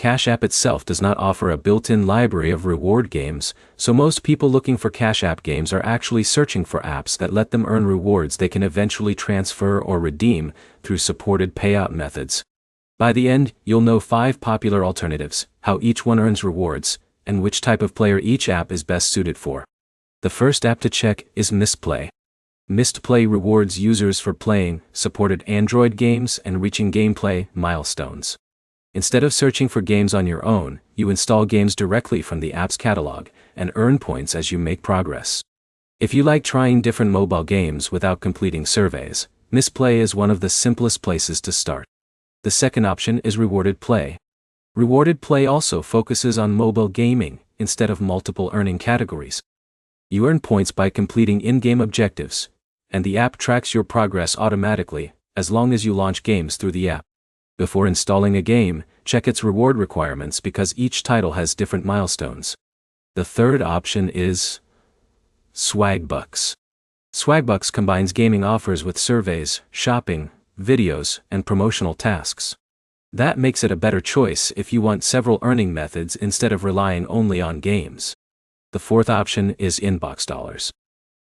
Cash App itself does not offer a built-in library of reward games, so most people looking for Cash App games are actually searching for apps that let them earn rewards they can eventually transfer or redeem through supported payout methods. By the end, you'll know 5 popular alternatives, how each one earns rewards, and which type of player each app is best suited for. The first app to check is Mistplay. Mistplay rewards users for playing supported Android games and reaching gameplay milestones. Instead of searching for games on your own, you install games directly from the app's catalog and earn points as you make progress. If you like trying different mobile games without completing surveys, Mistplay is one of the simplest places to start. The second option is Rewarded Play. Rewarded Play also focuses on mobile gaming instead of multiple earning categories. You earn points by completing in-game objectives, and the app tracks your progress automatically as long as you launch games through the app. Before installing a game, check its reward requirements because each title has different milestones. The third option is Swagbucks. Swagbucks combines gaming offers with surveys, shopping, videos, and promotional tasks. That makes it a better choice if you want several earning methods instead of relying only on games. The fourth option is Inbox Dollars.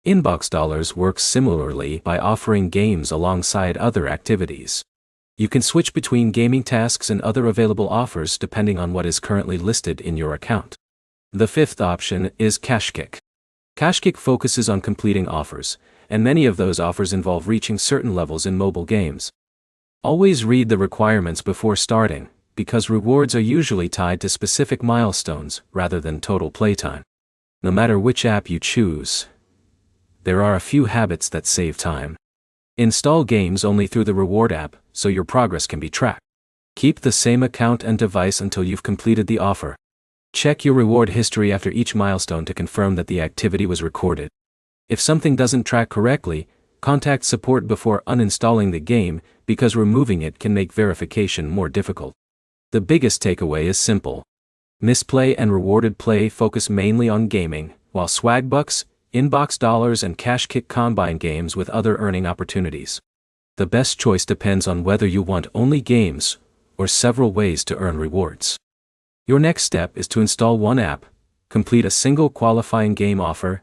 Inbox Dollars works similarly by offering games alongside other activities. You can switch between gaming tasks and other available offers depending on what is currently listed in your account. The fifth option is Cashkick. Cashkick focuses on completing offers, and many of those offers involve reaching certain levels in mobile games. Always read the requirements before starting, because rewards are usually tied to specific milestones rather than total playtime. No matter which app you choose, there are a few habits that save time. Install games only through the reward app, so your progress can be tracked. Keep the same account and device until you've completed the offer. Check your reward history after each milestone to confirm that the activity was recorded. If something doesn't track correctly, contact support before uninstalling the game, because removing it can make verification more difficult. The biggest takeaway is simple. Mistplay and Rewarded Play focus mainly on gaming, while Swagbucks, Inbox Dollars, and Cashkick combine games with other earning opportunities. The best choice depends on whether you want only games or several ways to earn rewards. Your next step is to install one app, complete a single qualifying game offer,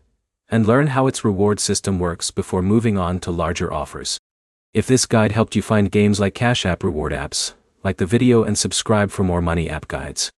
and learn how its reward system works before moving on to larger offers. If this guide helped you find games like Cash App reward apps, like the video and subscribe for more money app guides.